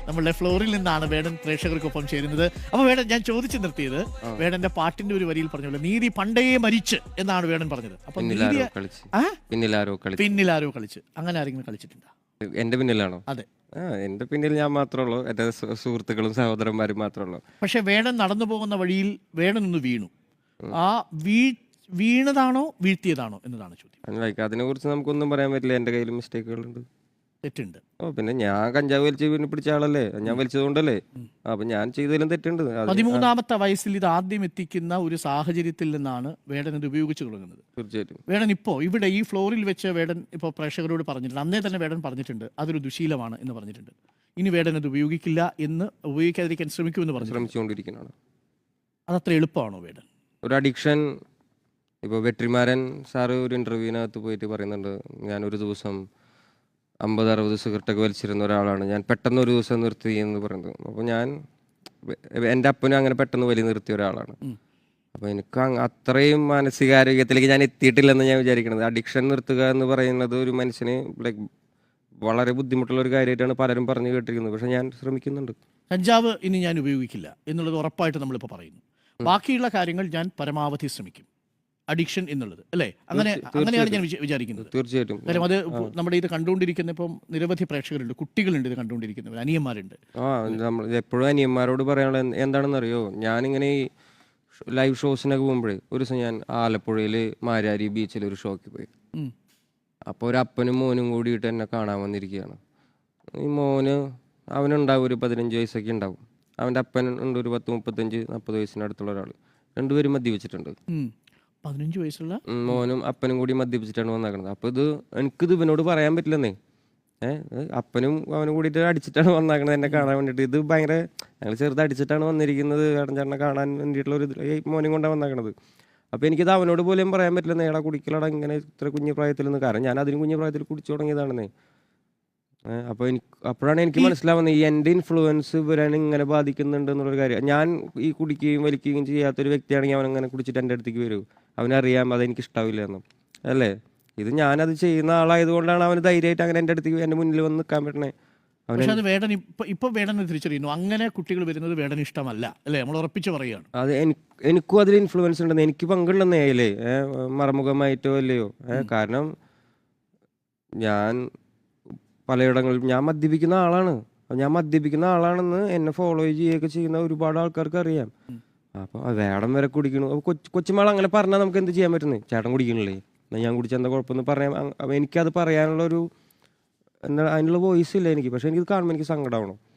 നമ്മളുടെ ഫ്ലോറിൽ നിന്നാണ് വേടൻ പ്രേക്ഷകർക്കൊപ്പം ചേരുന്നത്. അപ്പൊ വേടൻ, ഞാൻ ചോദിച്ചു നിർത്തിയത് വേടന്റെ പാട്ടിന്റെ ഒരു വരിയിൽ പറഞ്ഞല്ലോ, നീതി പണ്ടേ മരിച്ച് എന്നാണ് വേടൻ പറഞ്ഞത്. അപ്പൊ നീതി പിന്നിലാരോ കളിച്ച്, അങ്ങനെ ആരെങ്കിലും കളിച്ചിട്ടുണ്ടോ? എന്റെ പിന്നിലാണോ? അതെ. എന്റെ പിന്നിൽ ഞാൻ മാത്രമേ ഉള്ളൂ, എന്റെ സുഹൃത്തുക്കളും സഹോദരന്മാരും മാത്രമേ ഉള്ളൂ. പക്ഷെ വേടൻ നടന്നു പോകുന്ന വഴിയിൽ വേടൻ ഒന്ന് വീണു. ആ വീണതാണോ വീഴ്ത്തിയതാണോ എന്നതാണ് ചോദ്യം. അതിനെ കുറിച്ച് നമുക്കൊന്നും പറയാൻ പറ്റില്ല. എന്റെ കയ്യിൽ മിസ്റ്റേക്കുകളുണ്ട്, തെറ്റുണ്ട്. പിന്നെ ഞാൻ കഞ്ചാവ് വലിച്ച് പിന്നെ പിടിച്ച ആളല്ലേ, ഞാൻ വലിച്ചതുകൊണ്ടല്ലേ. അപ്പൊ ഞാൻ ചെയ്തതിലും തെറ്റുണ്ട്. 13ാമത്തെ വയസ്സിൽ ഇത് ആദ്യം എത്തിക്കുന്ന ഒരു സാഹചര്യത്തിൽ നിന്നാണ് വേടൻ ഇത് ഉപയോഗിച്ചു തുടങ്ങുന്നത്. തീർച്ചയായിട്ടും വേടൻ ഇപ്പോൾ ഇവിടെ ഈ ഫ്ലോറിൽ വെച്ച് വേടൻ ഇപ്പോൾ പ്രേക്ഷകരോട് പറഞ്ഞിട്ടുണ്ട്, അന്നേ തന്നെ വേടൻ പറഞ്ഞിട്ടുണ്ട് അതൊരു ദുശീലമാണ് എന്ന് പറഞ്ഞിട്ടുണ്ട്. ഇനി വേടൻ അത് ഉപയോഗിക്കില്ല എന്ന്, ഉപയോഗിക്കാതിരിക്കാൻ ശ്രമിക്കുമെന്ന് പറഞ്ഞു. ശ്രമിച്ചുകൊണ്ടിരിക്കുന്നതാണ്. അതത്ര എളുപ്പമാണോ വേടൻ? ഒരു അഡിക്ഷൻ. ഇപ്പോൾ വെട്രിമാരൻ സാറ് ഒരു ഇന്റർവ്യൂവിനകത്ത് പോയിട്ട് പറയുന്നുണ്ട്, ഞാനൊരു ദിവസം 50-60 സിഗരറ്റൊക്കെ വലിച്ചിരുന്ന ഒരാളാണ്, ഞാൻ പെട്ടെന്ന് ഒരു ദിവസം നിർത്തി എന്ന് പറയുന്നത്. അപ്പോൾ എൻ്റെ അപ്പനും അങ്ങനെ പെട്ടെന്ന് വലി നിർത്തിയ ഒരാളാണ്. അപ്പോൾ എനിക്ക് അത്രയും മാനസികാരോഗ്യത്തിലേക്ക് ഞാൻ എത്തിയിട്ടില്ലെന്ന് ഞാൻ വിചാരിക്കുന്നത്. അഡിക്ഷൻ നിർത്തുക എന്ന് പറയുന്നത് ഒരു മനുഷ്യന് ലൈക്ക് വളരെ ബുദ്ധിമുട്ടുള്ള ഒരു കാര്യമായിട്ടാണ് പലരും പറഞ്ഞു കേട്ടിരിക്കുന്നത്. പക്ഷെ ഞാൻ ശ്രമിക്കുന്നുണ്ട്. കഞ്ചാവ് ഇനി ഞാൻ ഉപയോഗിക്കില്ല എന്നുള്ളത് ഉറപ്പായിട്ട് നമ്മളിപ്പോൾ പറയുന്നു. ബാക്കിയുള്ള കാര്യങ്ങൾ ഞാൻ പരമാവധി ശ്രമിക്കും. അഡിക്ഷൻ എന്നുള്ളത് അല്ലേ, അങ്ങനെയാണ് ഞാൻ വിചാരിക്കുന്നത്. തീർച്ചയായിട്ടും. കാര്യം അത് നമ്മുടെ ഇത് കണ്ടുകൊണ്ടിരിക്കുന്ന ഇപ്പം നിരവധി പ്രേക്ഷകരുണ്ട്, കുട്ടികളുണ്ട്, ഇത് കണ്ടുകൊണ്ടിരിക്കുന്നവർ, അനിയന്മാരുണ്ട്. നമ്മൾ എപ്പോഴും അനിയന്മാരോട് പറയാനുള്ള എന്താണെന്ന് അറിയോ, ഞാനിങ്ങനെ ഈ ലൈവ് ഷോസിനൊക്കെ പോകുമ്പോഴേ, ഒരു ദിവസം ഞാൻ ആലപ്പുഴയിൽ മാരാരി ബീച്ചിൽ ഒരു ഷോയ്ക്ക് പോയി. അപ്പോൾ ഒരു അപ്പനും മോനും കൂടിയിട്ട് എന്നെ കാണാൻ വന്നിരിക്കുകയാണ്. ഈ മോന് അവനുണ്ടാവും ഒരു 15 വയസ്സൊക്കെ ഉണ്ടാവും. അവൻ്റെ അപ്പൻ ഉണ്ട് ഒരു 10-35-40 വയസ്സിനടുത്തുള്ള ഒരാൾ. രണ്ടുപേരും മദ്യപിച്ചിട്ടുണ്ട്. 15 വയസ്സുള്ള മോനും അപ്പനും കൂടി മദ്യപിച്ചിട്ടാണ് വന്നേക്കുന്നത്. അപ്പോൾ എനിക്കിത് ഇവനോട് പറയാൻ പറ്റില്ലെന്നേ. അപ്പനും അവനും കൂടിയിട്ട് അടിച്ചിട്ടാണ് വന്നേക്കണത് എന്നെ കാണാൻ വേണ്ടിയിട്ട്. ഇത് ഭയങ്കര, ഞങ്ങൾ ചെറുത് അടിച്ചിട്ടാണ് വന്നിരിക്കുന്നത് വേടൻ ചേട്ടനെ കാണാൻ വേണ്ടിയിട്ടുള്ള ഒരു മോനും കൊണ്ടാണ് വന്നേക്കണത്. അപ്പോൾ എനിക്കിത് അവനോട് പോലും പറയാൻ പറ്റില്ല, നേടാ കുടിക്കലടാ ഇങ്ങനെ ഇത്ര കുഞ്ഞു പ്രായത്തിൽ നിന്ന്. കാരണം ഞാൻ അതിന് കുഞ്ഞു പ്രായത്തിൽ കുടിച്ചു തുടങ്ങിയതാണെന്നേ. അപ്പോൾ അപ്പോഴാണ് എനിക്ക് മനസ്സിലാവുന്നത് ഈ എൻ്റെ ഇൻഫ്ലുവൻസ് ഇവരാണ് ഇങ്ങനെ ബാധിക്കുന്നുണ്ട് എന്നുള്ളൊരു കാര്യം. ഞാൻ ഈ കുടിക്കുകയും വലിക്കുകയും ചെയ്യാത്തൊരു വ്യക്തിയാണെങ്കിൽ അവൻ അങ്ങനെ കുടിച്ചിട്ട് എൻ്റെ അടുത്തേക്ക് വരും. അവനറിയാം അതെനിക്ക് ഇഷ്ടാവില്ല എന്നും അല്ലേ. ഇത് ഞാനത് ചെയ്യുന്ന ആളായതുകൊണ്ടാണ് അവന് ധൈര്യമായിട്ട് അങ്ങനെ എൻ്റെ അടുത്തേക്ക് എൻ്റെ മുന്നിൽ വന്ന് നിൽക്കാൻ പറ്റണേ. പക്ഷെ അത് വേടൻ ഇപ്പൊ വേടനെ തിരിച്ചറിയുന്നു, അങ്ങനെ കുട്ടികൾ വരുന്നത് വേടന് ഇഷ്ടമല്ല അല്ലേ, നമ്മൾ ഉറപ്പിച്ച് പറയുകയാണ്. അത് എനിക്കും അതിൽ ഇൻഫ്ലുവൻസ് ഉണ്ടെന്ന്, എനിക്ക് പങ്കുണ്ടെന്നേ അല്ലേ, മറമുഖമായിട്ടോ അല്ലയോ. കാരണം ഞാൻ പലയിടങ്ങളിൽ ഞാൻ മദ്യപിക്കുന്ന ആളാണ്. ഞാൻ മദ്യപിക്കുന്ന ആളാണെന്ന് എന്നെ ഫോളോ ചെയ്യുകയൊക്കെ ചെയ്യുന്ന ഒരുപാട് ആൾക്കാർക്ക് അറിയാം. അപ്പോൾ വേടം വരെ കുടിക്കണു. അപ്പോൾ കൊച്ചുമാൾ അങ്ങനെ പറഞ്ഞാൽ നമുക്ക് എന്ത് ചെയ്യാൻ പറ്റുന്നത്? ചേട്ടൻ കുടിക്കണില്ലേ, എന്നാൽ ഞാൻ കുടിച്ച എന്താ കുഴപ്പമെന്ന് പറയാം. എനിക്കത് പറയാനുള്ളൊരു എന്താ അതിനുള്ള വോയിസ് ഇല്ല എനിക്ക്. പക്ഷെ എനിക്കത് കാണുമ്പോൾ എനിക്ക് സങ്കടമാവണം.